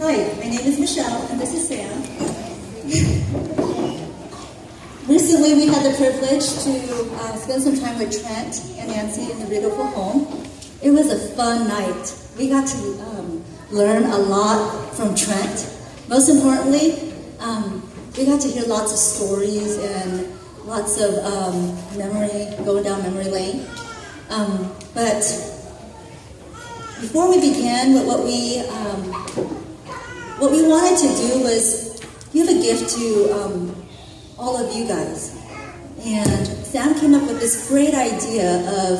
Hi, my name is Michelle, and this is Sam. Recently, we had the privilege to spend some time with Trent and Nancy in the beautiful home. It was a fun night. We got to learn a lot from Trent. Most importantly, we got to hear lots of stories and lots of going down memory lane. But before we began, what we wanted to do was give a gift to all of you guys. And Sam came up with this great idea of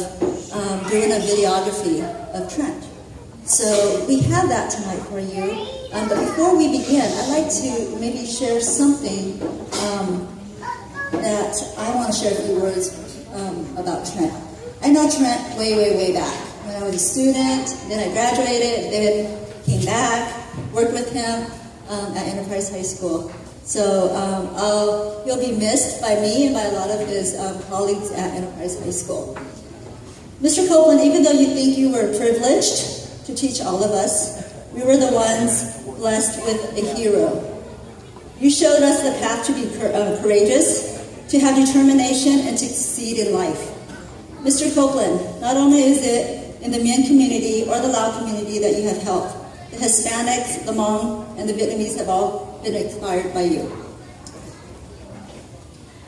doing a videography of Trent. So we have that tonight for you. But before we begin, I'd like to maybe share something that I want to share a few words about Trent. I know Trent way, way, way back. When I was a student, then I graduated, then came back, worked with him at Enterprise High School. So he'll be missed by me and by a lot of his colleagues at Enterprise High School. Mr. Copland, even though you think you were privileged to teach all of us, we were the ones blessed with a hero. You showed us the path to be courageous, to have determination, and to succeed in life. Mr. Copland, not only is it in the Mien community or the Lao community that you have helped, the Hispanics, the Hmong, and the Vietnamese have all been inspired by you.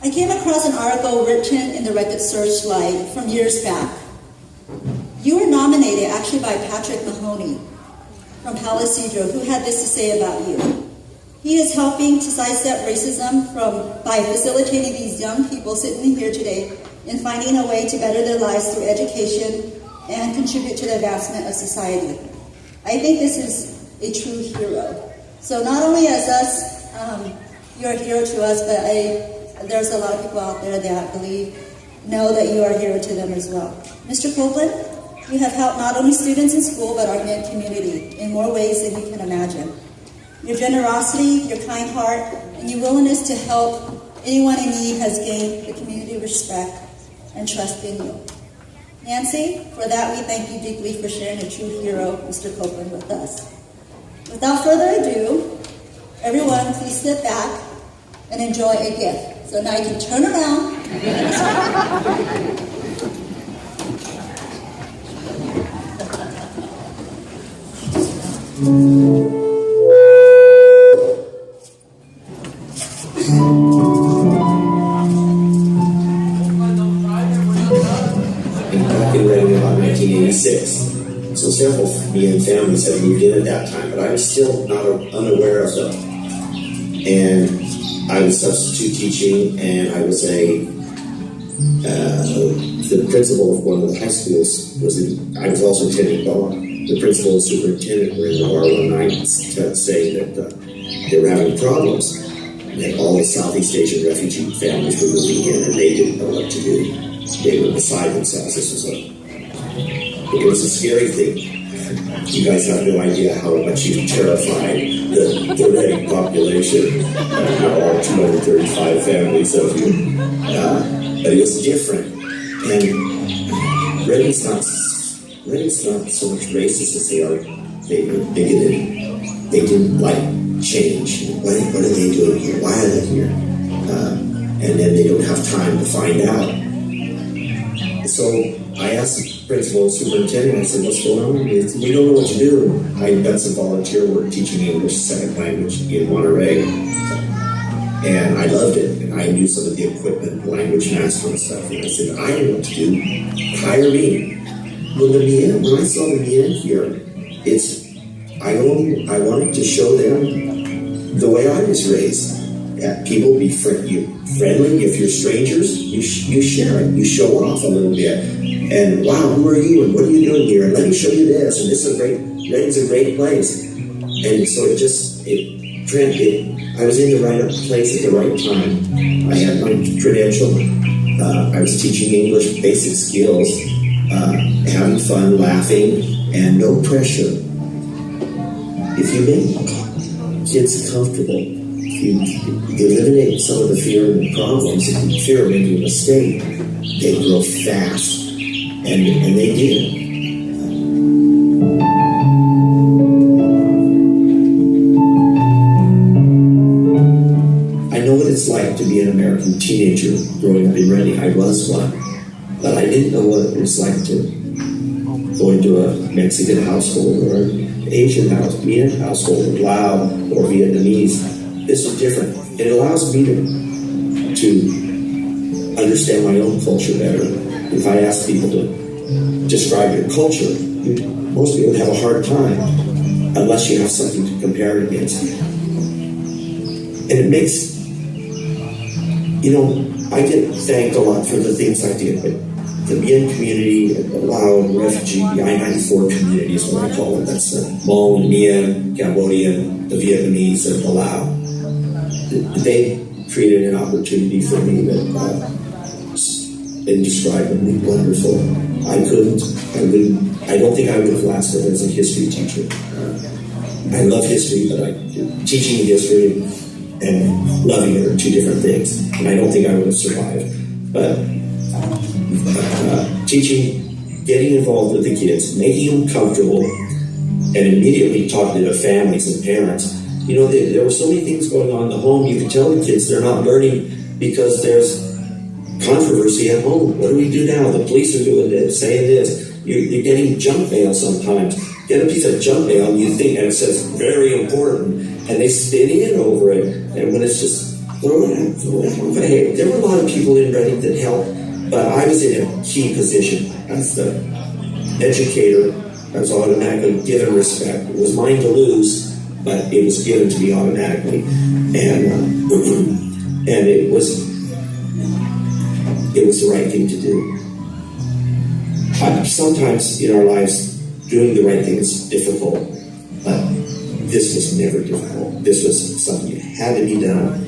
I came across an article written in the Record Searchlight from years back. You were nominated actually by Patrick Mahoney from Palisadro, who had this to say about you. He is helping to sidestep racism by facilitating these young people sitting here today in finding a way to better their lives through education and contribute to the advancement of society. I think this is a true hero. So not only as us, you're a hero to us, but there's a lot of people out there that know that you are a hero to them as well. Mr. Copland, you have helped not only students in school, but our Mien community in more ways than you can imagine. Your generosity, your kind heart, and your willingness to help anyone in need has gained the community respect and trust in you. Nancy, for that we thank you deeply for sharing a true hero, Mr. Copland, with us. Without further ado, everyone please sit back and enjoy a gift. So now you can turn around. About 1986. So several Mien families had moved in at that time, but I was still not unaware of them. And I was substitute teaching, and I was the principal of one of the high schools I was also attending bar. The principal and superintendent were in the bar one night saying that they were having problems. And all the Southeast Asian refugee families were moving in, and they didn't know what to do. They were beside themselves. It was a scary thing. You guys have no idea how much you terrified the Reading population, all 235 families of you. But it was different. And Reading's not so much racist as they are. They were bigoted. They didn't like change. What are they doing here? Why are they here? And then they don't have time to find out. So I asked the principal and superintendent, I said, what's going on? We don't know what to do. I had done some volunteer work teaching English second language in Monterey. And I loved it. And I knew some of the equipment, language master and stuff. And I said, I know what to do. Hire me. When I saw the Mien here, I wanted to show them the way I was raised. People be friendly. If you're strangers, you share it. You show off a little bit. And wow, who are you? And what are you doing here? And let me show you this. And this is Reading's a great place. And so I was in the right place at the right time. I had my credential. I was teaching English basic skills, having fun, laughing, and no pressure. If you make kids comfortable, you eliminate some of the fear and the problems, fear of making a mistake, they grow fast. And they did. African-American teenager growing up in Reading. I was one. But I didn't know what it was like to go into a Mexican household or an Asian household, or Lao or Vietnamese. This is different. It allows me to understand my own culture better. If I ask people to describe your culture, most people would have a hard time unless you have something to compare it against. And it makes, I get thanked a lot for the things I did, but the Bien community, the Lao refugee, the I-94 community is what I call it. That's the Hmong, Mien, Cambodian, the Vietnamese, and the Lao. They created an opportunity for me that indescribably wonderful. I don't think I would have lasted as a history teacher. I love history, but teaching history and loving it are two different things. And I don't think I would have survived. But teaching, getting involved with the kids, making them comfortable, and immediately talking to the families and parents. There were so many things going on in the home. You could tell the kids they're not learning because there's controversy at home. What do we do now? The police are doing this, saying this. You're getting junk mail sometimes. Get a piece of junk mail and you think, and it says very important, and they spin in over it. And when it's just throw it out. Hey, there were a lot of people in Reading that helped, but I was in a key position as the educator. I was automatically given respect. It was mine to lose, but it was given to me automatically, and it was the right thing to do. Sometimes in our lives, doing the right thing is difficult, but this was never difficult. This was something that had to be done.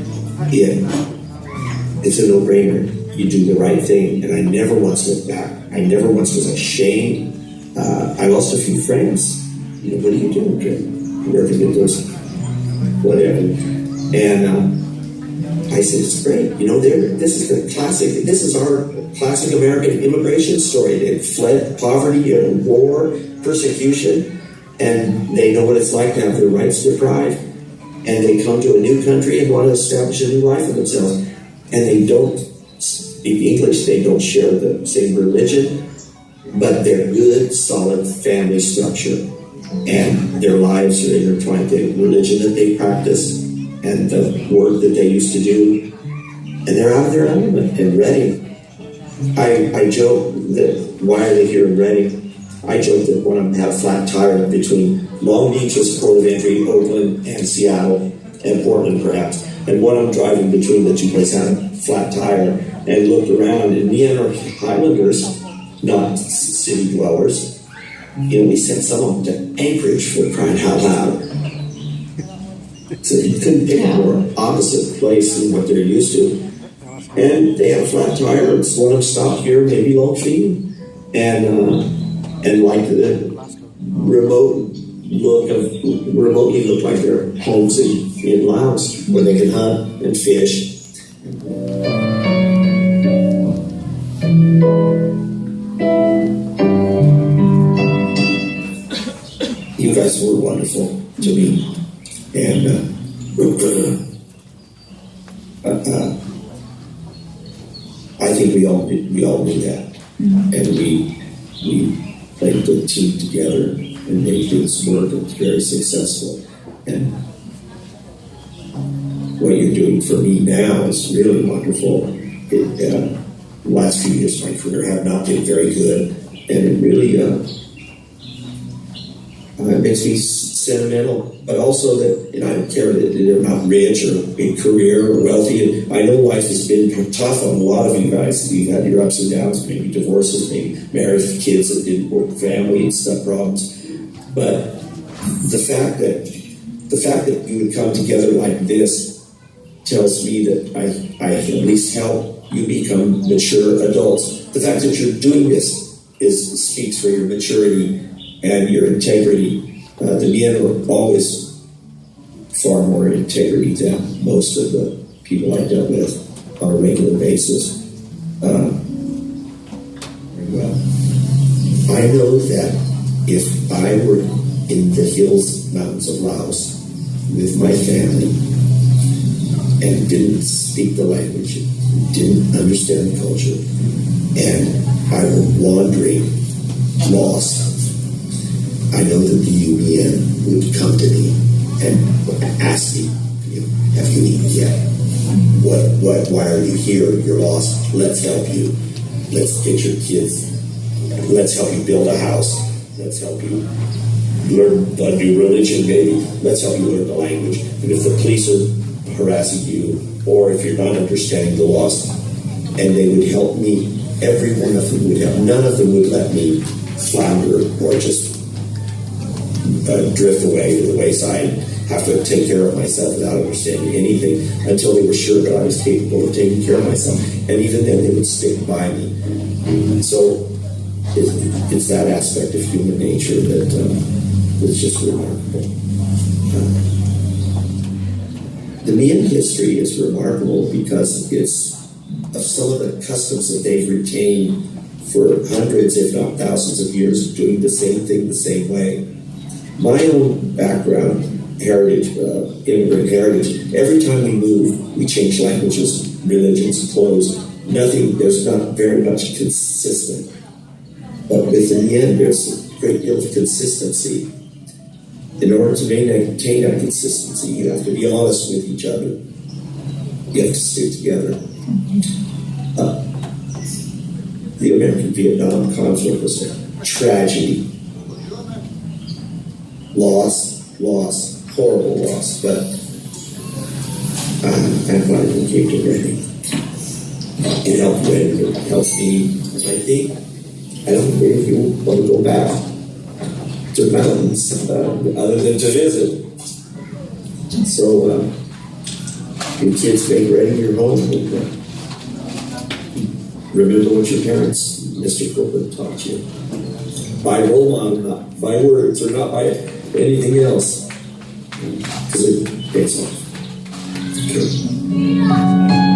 It's a no-brainer. You do the right thing, and I never once looked back. I never once was ashamed. I lost a few friends. What are you doing, kid? You're working with those, whatever. And I said, it's great. This is the classic. This is our classic American immigration story. They fled poverty and war, persecution, and they know what it's like to have their rights deprived. And they come to a new country and want to establish a new life for themselves. And they don't speak English. They don't share the same religion, but they're good, solid family structure. And their lives are intertwined. The religion that they practice and the work that they used to do, and they're out of their element in Reading. I joke that, why are they here in Reading? I joke that one of them had a flat tire between Long Beach as port of entry, Oakland, and Seattle, and Portland perhaps, and one of them driving between the two places had a flat tire and looked around, and me and our Highlanders, not city dwellers, we sent some of them to Anchorage for crying out loud. So you couldn't pick a more opposite place than what they're used to. And they had a flat tire, and one of them stopped here, maybe Longfeed, and like the remotely look like their homes in Laos, where they can hunt and fish. You guys were wonderful to me, and I think we all knew that, and we played a good team together and made this work. It was very successful, and what you're doing for me now is really wonderful. The last few years of my career have not been very good, and it really it makes me sentimental, but also that I don't care that they're not rich or in career or wealthy. And I know life has been tough on a lot of you guys. You've had your ups and downs, maybe divorces, maybe marriage with kids that didn't work, family and stuff problems. But the fact that you would come together like this tells me that I can at least help you become mature adults. The fact that you're doing this speaks for your maturity and your integrity. The men are always far more integrity than most of the people I dealt with on a regular basis. Well, I know that if I were in the mountains of Laos with my family, and didn't speak the language, didn't understand the culture, and I was wandering, lost. I know that the UBN would come to me and ask me, have you eaten yet? Why are you here? You're lost. Let's help you. Let's get your kids. Let's help you build a house. Let's help you learn a new religion, maybe. Let's help you learn the language. And if the police are harassing you, or if you're not understanding the laws, and they would help me, every one of them would help. None of them would let me flounder or just drift away to the wayside, have to take care of myself without understanding anything until they were sure that I was capable of taking care of myself. And even then, they would stick by me. So it's that aspect of human nature that is just remarkable. The Mayan history is remarkable because it's of some of the customs that they've retained for hundreds, if not thousands of years, doing the same thing the same way. My own background, heritage, immigrant heritage, every time we move, we change languages, religions, clothes. Nothing, there's not very much consistent. But with the Mayan, there's a great deal of consistency. In order to maintain that consistency, you have to be honest with each other. You have to stick together. The American-Vietnam conflict was a tragedy. Loss, horrible loss, but I'm glad we came to Reading. It helped Red, it helped me. I don't think if you want to go back to the mountains other than to visit. So, your kids make Reading your home. Remember what your parents, Mr. Copland, taught you. By role model, not by words, or not by anything else. Because it pays off. Okay.